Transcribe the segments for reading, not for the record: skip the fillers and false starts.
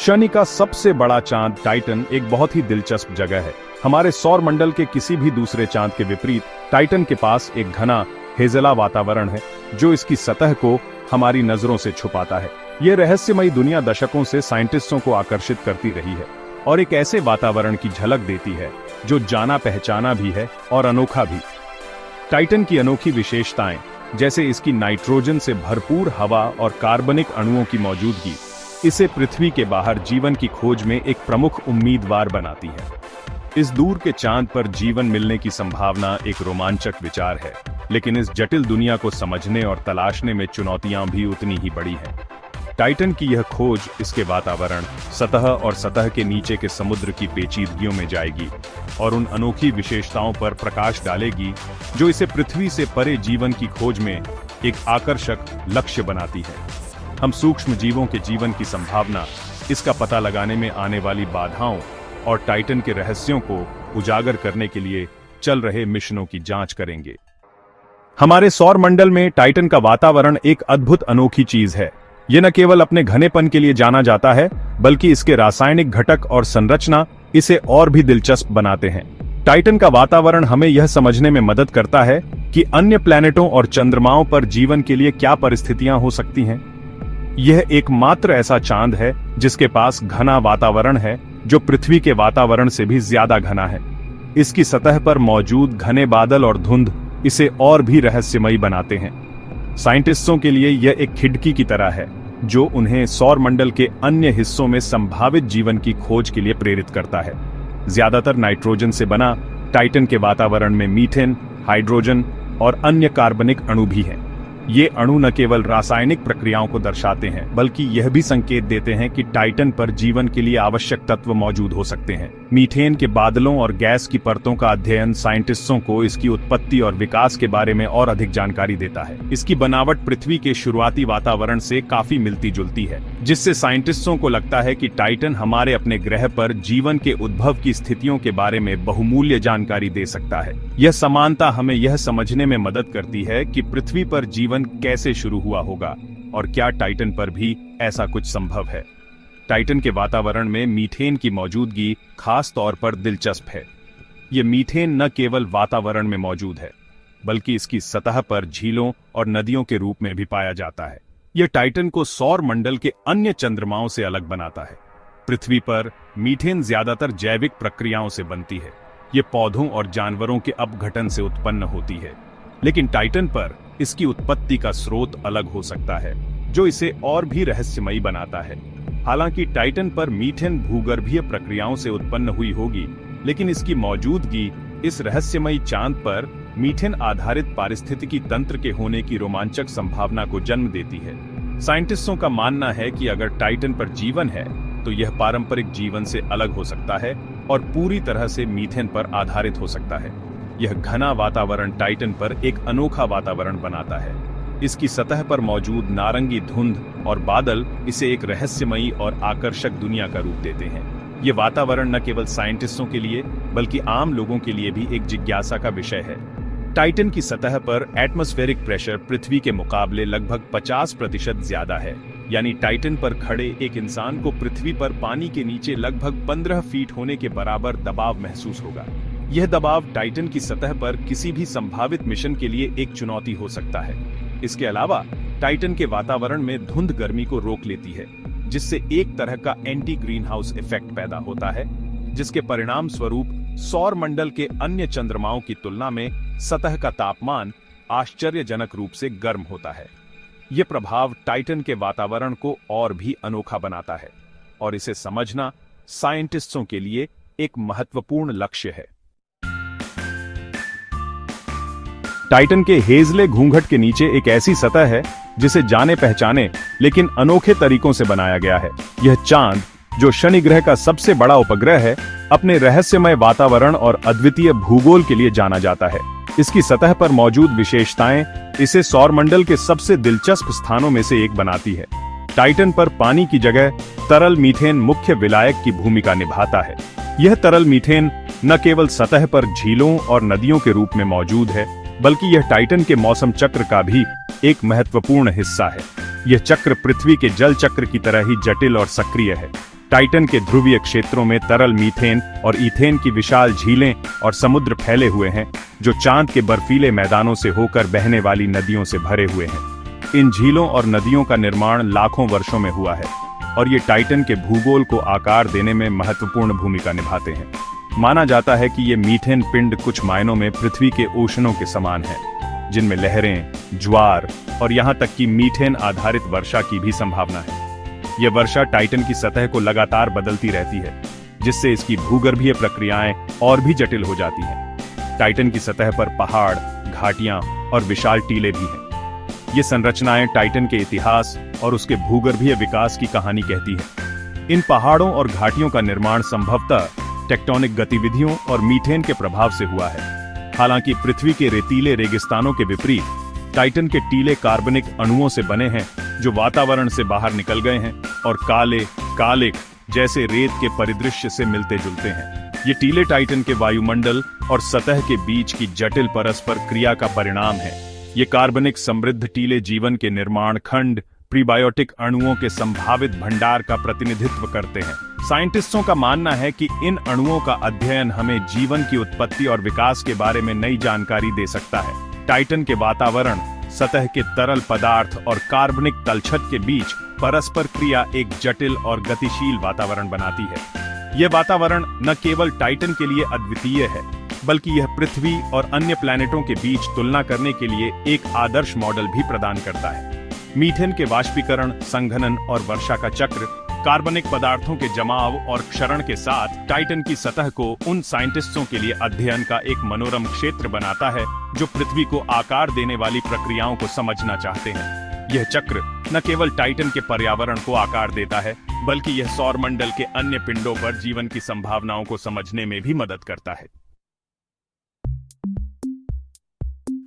शनि का सबसे बड़ा चांद टाइटन एक बहुत ही दिलचस्प जगह है। हमारे सौर मंडल के किसी भी दूसरे चांद के विपरीत टाइटन के पास एक घना हेजला वातावरण है जो इसकी सतह को हमारी नजरों से छुपाता है। यह रहस्यमयी दुनिया दशकों से साइंटिस्टों को आकर्षित करती रही है और एक ऐसे वातावरण की झलक देती है जो जाना पहचाना भी है और अनोखा भी। टाइटन की अनोखी विशेषताएं, जैसे इसकी नाइट्रोजन से भरपूर हवा और कार्बनिक अणुओं की मौजूदगी, इसे पृथ्वी के बाहर जीवन की खोज में एक प्रमुख उम्मीदवार बनाती है। इस दूर के चांद पर जीवन मिलने की संभावना एक रोमांचक विचार है, लेकिन इस जटिल दुनिया को समझने और तलाशने में चुनौतियां भी उतनी ही बड़ी हैं। टाइटन की यह खोज इसके वातावरण, सतह और सतह के नीचे के समुद्र की पेचीदगियों में जाएगी और उन अनोखी विशेषताओं पर प्रकाश डालेगी जो इसे पृथ्वी से परे जीवन की खोज में एक आकर्षक लक्ष्य बनाती है। हम सूक्ष्म जीवों के जीवन की संभावना, इसका पता लगाने में आने वाली बाधाओं और टाइटन के रहस्यों को उजागर करने के लिए चल रहे मिशनों की जांच करेंगे। हमारे सौर मंडल में टाइटन का वातावरण एक अद्भुत अनोखी चीज है। यह न केवल अपने घनेपन के लिए जाना जाता है, बल्कि इसके रासायनिक घटक और संरचना इसे और भी दिलचस्प बनाते हैं। टाइटन का वातावरण हमें यह समझने में मदद करता है कि अन्य प्लैनेटों और चंद्रमाओं पर जीवन के लिए क्या परिस्थितियां हो सकती हैं। यह एकमात्र ऐसा चांद है जिसके पास घना वातावरण है जो पृथ्वी के वातावरण से भी ज्यादा घना है। इसकी सतह पर मौजूद घने बादल और धुंध इसे और भी रहस्यमयी बनाते हैं। साइंटिस्टों के लिए यह एक खिड़की की तरह है जो उन्हें सौर मंडल के अन्य हिस्सों में संभावित जीवन की खोज के लिए प्रेरित करता है। ज्यादातर नाइट्रोजन से बना टाइटन के वातावरण में मीथेन, हाइड्रोजन और अन्य कार्बनिक अणु भी हैं। ये अणु न केवल रासायनिक प्रक्रियाओं को दर्शाते हैं, बल्कि यह भी संकेत देते हैं कि टाइटन पर जीवन के लिए आवश्यक तत्व मौजूद हो सकते हैं। मीथेन के बादलों और गैस की परतों का अध्ययन साइंटिस्टों को इसकी उत्पत्ति और विकास के बारे में और अधिक जानकारी देता है। इसकी बनावट पृथ्वी के शुरुआती वातावरण से काफी मिलती जुलती है, जिससे साइंटिस्टों को लगता है कि टाइटन हमारे अपने ग्रह पर जीवन के उद्भव की स्थितियों के बारे में बहुमूल्य जानकारी दे सकता है। यह समानता हमें यह समझने में मदद करती है कि पृथ्वी पर जीवन कैसे शुरू हुआ होगा और क्या टाइटन पर भी ऐसा कुछ संभव है। टाइटन के वातावरण में मीथेन की मौजूदगी खास तौर पर दिलचस्प है। यह मीथेन न केवल वातावरण में मौजूद है, बल्कि इसकी सतह पर झीलों और नदियों के रूप में भी पाया जाता है। यह टाइटन को सौर मंडल के अन्य चंद्रमाओं से अलग बनाता है। पृथ्वी पर मीथेन ज्यादातर जैविक प्रक्रियाओं से बनती है। यह पौधों और जानवरों के अपघटन से उत्पन्न होती है, लेकिन टाइटन पर इसकी उत्पत्ति का स्रोत अलग हो सकता है, जो इसे और भी रहस्यमयी बनाता है। हालांकि टाइटन पर मीथेन भूगर्भीय प्रक्रियाओं से उत्पन्न हुई होगी, लेकिन इसकी मौजूदगी इस रहस्यमयी चांद पर मीथेन आधारित पारिस्थितिकी तंत्र के होने की रोमांचक संभावना को जन्म देती है। साइंटिस्टों का मानना है कि अगर टाइटन पर जीवन है तो यह पारंपरिक जीवन से अलग हो सकता है और पूरी तरह से मीथेन पर आधारित हो सकता है। यह घना वातावरण टाइटन पर एक अनोखा वातावरण बनाता है। इसकी सतह पर मौजूद नारंगी धुंध और बादल इसे एक रहस्यमयी और आकर्षक दुनिया का रूप देते हैं। ये वातावरण न केवल साइंटिस्टों के लिए, बल्कि आम लोगों के लिए भी एक जिज्ञासा का विषय है। टाइटन की सतह पर एटमॉस्फेरिक प्रेशर पृथ्वी के मुकाबले लगभग 50% ज्यादा है। यानी टाइटन पर खड़े एक इंसान को पृथ्वी पर पानी के नीचे लगभग 15 फीट होने के बराबर दबाव महसूस होगा। यह दबाव टाइटन की सतह पर किसी भी संभावित मिशन के लिए एक चुनौती हो सकता है। इसके अलावा टाइटन के वातावरण में धुंध गर्मी को रोक लेती है, जिससे एक तरह का एंटी ग्रीन हाउस इफेक्ट पैदा होता है, जिसके परिणाम स्वरूप सौर मंडल के अन्य चंद्रमाओं की तुलना में सतह का तापमान आश्चर्यजनक रूप से गर्म होता है। यह प्रभाव टाइटन के वातावरण को और भी अनोखा बनाता है और इसे समझना साइंटिस्टों के लिए एक महत्वपूर्ण लक्ष्य है। टाइटन के हेजले घूंघट के नीचे एक ऐसी सतह है जिसे जाने पहचाने लेकिन अनोखे तरीकों से बनाया गया है। यह चांद, जो शनि ग्रह का सबसे बड़ा उपग्रह है, अपने रहस्यमय वातावरण और अद्वितीय भूगोल के लिए जाना जाता है। इसकी सतह पर मौजूद विशेषताएं इसे सौर मंडल के सबसे दिलचस्प स्थानों में से एक बनाती है। टाइटन पर पानी की जगह तरल मीथेन मुख्य विलायक की भूमिका निभाता है। यह तरल मीथेन न केवल सतह पर झीलों और नदियों के रूप में मौजूद है, बल्कि यह टाइटन के मौसम चक्र का भी एक महत्वपूर्ण हिस्सा है। यह चक्र पृथ्वी के जल चक्र की तरह ही जटिल और सक्रिय है। टाइटन के ध्रुवीय क्षेत्रों में तरल मीथेन और ईथेन की विशाल झीलें और समुद्र फैले हुए हैं, जो चांद के बर्फीले मैदानों से होकर बहने वाली नदियों से भरे हुए हैं। इन झीलों और नदियों का निर्माण लाखों वर्षों में हुआ है और ये टाइटन के भूगोल को आकार देने में महत्वपूर्ण भूमिका निभाते हैं। माना जाता है कि ये मीथेन पिंड कुछ मायनों में पृथ्वी के ओशनों के समान है, जिनमें लहरें, ज्वार और यहाँ तक कि मीथेन आधारित वर्षा की भी संभावना है। यह वर्षा टाइटन की सतह को लगातार बदलती रहती है, जिससे इसकी भूगर्भीय प्रक्रियाएं और भी जटिल हो जाती हैं। टाइटन की सतह पर पहाड़, घाटियां और विशाल टीले भी हैं। ये संरचनाएं टाइटन के इतिहास और उसके भूगर्भीय विकास की कहानी कहती हैं। इन पहाड़ों और घाटियों का निर्माण संभवतः टेक्टोनिक गतिविधियों और मीथेन के प्रभाव से हुआ है। हालांकि पृथ्वी के रेतीले रेगिस्तानों के विपरीत टाइटन के टीले कार्बनिक अणुओं से बने हैं, जो वातावरण से बाहर निकल गए हैं और काले, कालिक जैसे रेत के परिदृश्य से मिलते जुलते हैं। ये टीले टाइटन के वायुमंडल और सतह के बीच की जटिल परस्पर क्रिया का परिणाम है। ये कार्बनिक समृद्ध टीले जीवन के निर्माण खंड, प्रीबायोटिक अणुओं के संभावित भंडार का प्रतिनिधित्व करते हैं। साइंटिस्टों का मानना है कि इन अणुओं का अध्ययन हमें जीवन की उत्पत्ति और विकास के बारे में नई जानकारी दे सकता है। टाइटन के वातावरण, सतह के तरल पदार्थ और कार्बनिक तलछट के बीच परस्पर क्रिया एक जटिल और गतिशील वातावरण बनाती है। यह वातावरण न केवल टाइटन के लिए अद्वितीय है, बल्कि यह पृथ्वी और अन्य प्लैनेटों के बीच तुलना करने के लिए एक आदर्श मॉडल भी प्रदान करता है। मीथेन के वाष्पीकरण, संघनन और वर्षा का चक्र, कार्बनिक पदार्थों के जमाव और क्षरण के साथ टाइटन की सतह को उन साइंटिस्टों के लिए अध्ययन का एक मनोरम क्षेत्र बनाता है, जो पृथ्वी को आकार देने वाली प्रक्रियाओं को समझना चाहते हैं। यह चक्र न केवल टाइटन के पर्यावरण को आकार देता है, बल्कि यह सौरमंडल के अन्य पिंडों पर जीवन की संभावनाओं को समझने में भी मदद करता है।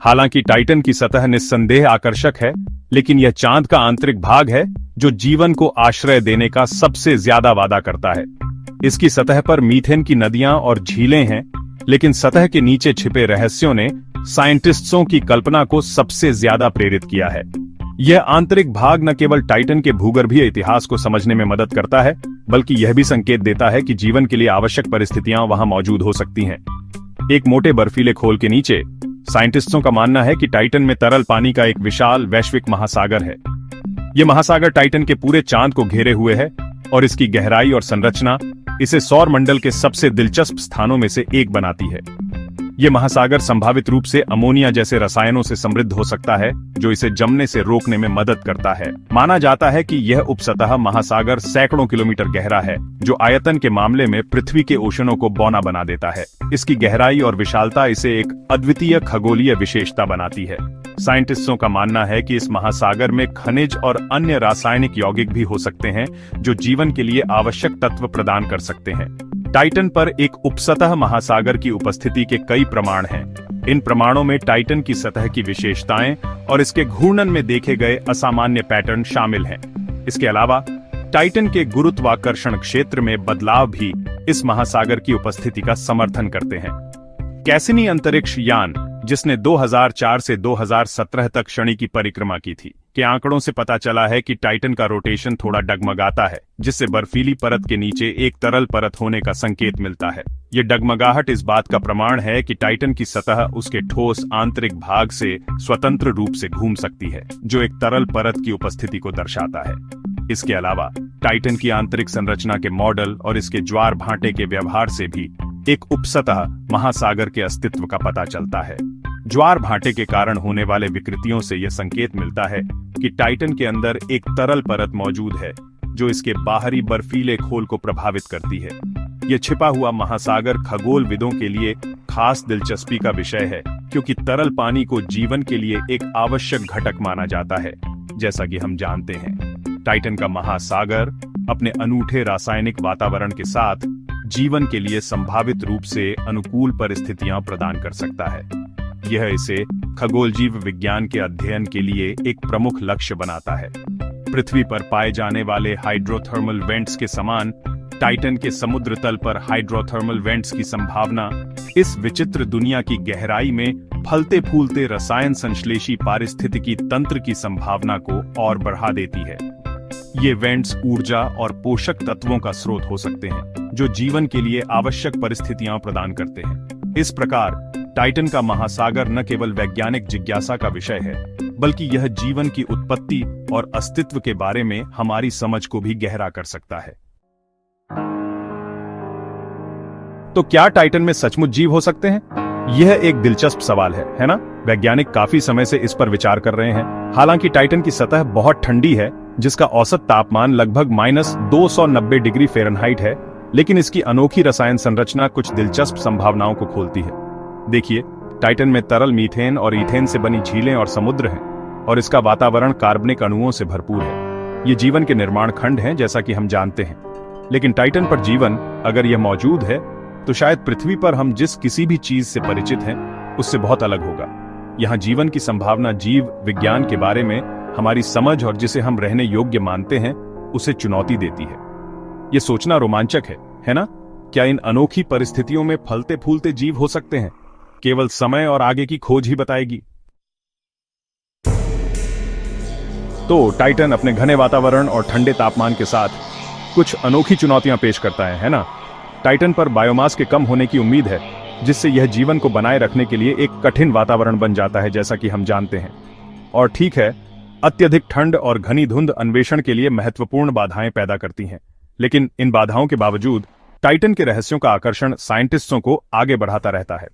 हालांकि टाइटन की सतह निस्संदेह आकर्षक है, लेकिन यह चांद का आंतरिक भाग है, जो जीवन को आश्रय देने का सबसे ज्यादा वादा करता है। इसकी सतह पर मीथेन की नदियां और झीलें हैं, लेकिन सतह के नीचे छिपे रहस्यों ने साइंटिस्टों की कल्पना को सबसे ज्यादा प्रेरित किया है। यह आंतरिक भाग न केवल टाइटन के भूगर्भीय इतिहास को समझने में मदद करता है, बल्कि यह भी संकेत देता है कि जीवन के लिए आवश्यक परिस्थितियां वहां मौजूद हो सकती हैं। एक मोटे बर्फीले खोल के नीचे साइंटिस्टों का मानना है कि टाइटन में तरल पानी का एक विशाल वैश्विक महासागर है। यह महासागर टाइटन के पूरे चांद को घेरे हुए है और इसकी गहराई और संरचना इसे सौर मंडल के सबसे दिलचस्प स्थानों में से एक बनाती है। यह महासागर संभावित रूप से अमोनिया जैसे रसायनों से समृद्ध हो सकता है, जो इसे जमने से रोकने में मदद करता है। माना जाता है कि यह उपसतह महासागर सैकड़ों किलोमीटर गहरा है, जो आयतन के मामले में पृथ्वी के ओशनों को बौना बना देता है। इसकी गहराई और विशालता इसे एक अद्वितीय खगोलीय विशेषता बनाती है। साइंटिस्टों का मानना है कि इस महासागर में खनिज और अन्य रासायनिक यौगिक भी हो सकते हैं, जो जीवन के लिए आवश्यक तत्व प्रदान कर सकते हैं। टाइटन पर एक उपसतह महासागर की उपस्थिति के कई प्रमाण हैं। इन प्रमाणों में टाइटन की सतह की विशेषताएं और इसके घूर्णन में देखे गए असामान्य पैटर्न शामिल हैं। इसके अलावा टाइटन के गुरुत्वाकर्षण क्षेत्र में बदलाव भी इस महासागर की उपस्थिति का समर्थन करते हैं। कैसिनी अंतरिक्ष यान, जिसने 2004 से 2017 तक शनि की परिक्रमा की थी, के आंकड़ों से पता चला है कि टाइटन का रोटेशन थोड़ा डगमगाता है, जिससे बर्फीली परत के नीचे एक तरल परत होने का संकेत मिलता है। ये डगमगाहट इस बात का प्रमाण है कि टाइटन की सतह उसके ठोस आंतरिक भाग से स्वतंत्र रूप से घूम सकती है, जो एक तरल परत की उपस्थिति को दर्शाता है। इसके अलावा टाइटन की आंतरिक संरचना के मॉडल और इसके ज्वार भाटे के व्यवहार से भी एक उपसतह महासागर के अस्तित्व का पता चलता है। ज्वार भाटे के कारण होने वाले विकृतियों से यह संकेत मिलता है कि टाइटन के अंदर एक तरल परत मौजूद है, जो इसके बाहरी बर्फीले खोल को प्रभावित करती है। यह छिपा हुआ महासागर खगोलविदों के लिए खास दिलचस्पी का विषय है, क्योंकि तरल पानी को जीवन के लिए एक आवश्यक घटक माना जाता है। जैसा कि हम जानते हैं, टाइटन का महासागर अपने अनूठे रासायनिक वातावरण के साथ जीवन के लिए संभावित रूप से अनुकूल परिस्थितियां प्रदान कर सकता है। यह इसे खगोल जीव विज्ञान के अध्ययन के लिए एक प्रमुख लक्ष्य बनाता है। पृथ्वी पर पाए जाने वाले हाइड्रोथर्मल वेंट्स के समान टाइटन के समुद्र तल पर हाइड्रोथर्मल वेंट्स की संभावना इस विचित्र दुनिया की गहराई में फलते फूलते रसायन संश्लेषी पारिस्थितिकी तंत्र की संभावना को और बढ़ा देती है। ये वेंट्स ऊर्जा और पोषक तत्वों का स्रोत हो सकते हैं जो जीवन के लिए आवश्यक परिस्थितियां प्रदान करते हैं। इस प्रकार टाइटन का महासागर न केवल वैज्ञानिक जिज्ञासा का विषय है, बल्कि यह जीवन की उत्पत्ति और अस्तित्व के बारे में हमारी समझ को भी गहरा कर सकता है। तो क्या टाइटन में सचमुच जीव हो सकते हैं? यह एक दिलचस्प सवाल है ना? वैज्ञानिक काफी समय से इस पर विचार कर रहे हैं। हालांकि टाइटन की सतह बहुत ठंडी है, जिसका औसत तापमान लगभग -290 डिग्री फ़ारेनहाइट है, लेकिन इसकी अनोखी रसायन संरचना कुछ दिलचस्प संभावनाओं को खोलती है। देखिए, टाइटन में तरल मीथेन और ईथेन से बनी झीलें और समुद्र हैं, और इसका वातावरण कार्बनिक अणुओं से भरपूर है। ये जीवन के निर्माण खंड हैं, जैसा कि हम जानते हैं। लेकिन टाइटन पर जीवन अगर यह मौजूद है, तो शायद पृथ्वी पर हम जिस किसी भी चीज से परिचित हैं, उससे बहुत अलग होगा। यहाँ जीवन की संभावना जीव विज्ञान के बारे में हमारी समझ और जिसे हम रहने योग्य मानते हैं, उसे चुनौती देती है। ये सोचना रोमांचक है ना? क्या इन अनोखी परिस्थितियों में फलते फूलते जीव हो सकते हैं? केवल समय और आगे की खोज ही बताएगी। तो टाइटन अपने घने वातावरण और ठंडे तापमान के साथ कुछ अनोखी चुनौतियां पेश करता है ना? टाइटन पर बायोमास के कम होने की उम्मीद है, जिससे यह जीवन को बनाए रखने के लिए एक कठिन वातावरण बन जाता है, जैसा कि हम जानते हैं। और ठीक है, अत्यधिक ठंड और घनी धुंध अन्वेषण के लिए महत्वपूर्ण बाधाएं पैदा करती हैं। लेकिन इन बाधाओं के बावजूद टाइटन के रहस्यों का आकर्षण साइंटिस्टों को आगे बढ़ाता रहता है।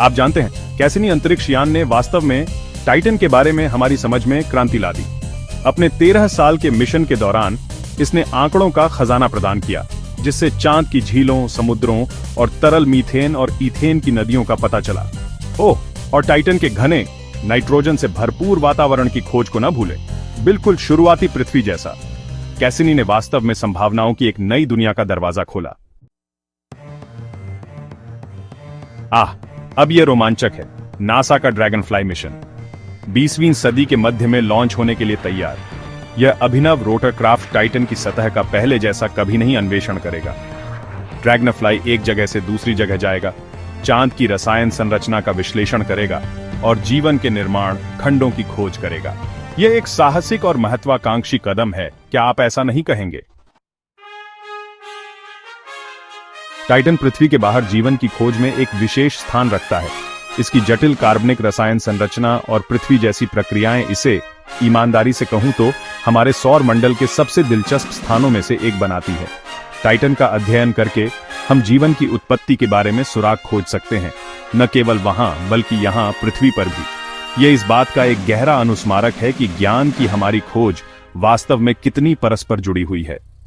आप जानते हैं, कैसिनी अंतरिक्ष यान ने वास्तव में टाइटन के बारे में हमारी समझ में क्रांति ला दी। अपने 13 साल के मिशन के दौरान इसने आंकड़ों का खजाना प्रदान किया, जिससे चांद की झीलों, समुद्रों और तरल मीथेन और ईथेन की नदियों का पता चला। ओह, और टाइटन के घने नाइट्रोजन से भरपूर वातावरण की खोज को न भूलें। बिल्कुल शुरुआती पृथ्वी जैसा। कैसिनी ने वास्तव में संभावनाओं की एक नई दुनिया का दरवाजा खोला। अब यह रोमांचक है। नासा का ड्रैगनफ्लाई मिशन 20वीं सदी के मध्य में लॉन्च होने के लिए तैयार। यह अभिनव रोटरक्राफ्ट टाइटन की सतह का पहले जैसा कभी नहीं अन्वेषण करेगा। ड्रैगनफ्लाई एक जगह से दूसरी जगह जाएगा, चांद की रसायन संरचना का विश्लेषण करेगा और जीवन के निर्माण खंडों की खोज करेगा। यह एक साहसिक और महत्वाकांक्षी कदम है, क्या आप ऐसा नहीं कहेंगे? टाइटन पृथ्वी के बाहर जीवन की खोज में एक विशेष स्थान रखता है। इसकी जटिल कार्बनिक रसायन संरचना और पृथ्वी जैसी प्रक्रियाएं इसे, ईमानदारी से कहूं तो, हमारे सौर मंडल के सबसे दिलचस्प स्थानों में से एक बनाती है। टाइटन का अध्ययन करके हम जीवन की उत्पत्ति के बारे में सुराग खोज सकते हैं, न केवल वहां बल्कि यहां पृथ्वी पर भी। यह इस बात का एक गहरा अनुस्मारक है कि ज्ञान की हमारी खोज वास्तव में कितनी परस्पर जुड़ी हुई है।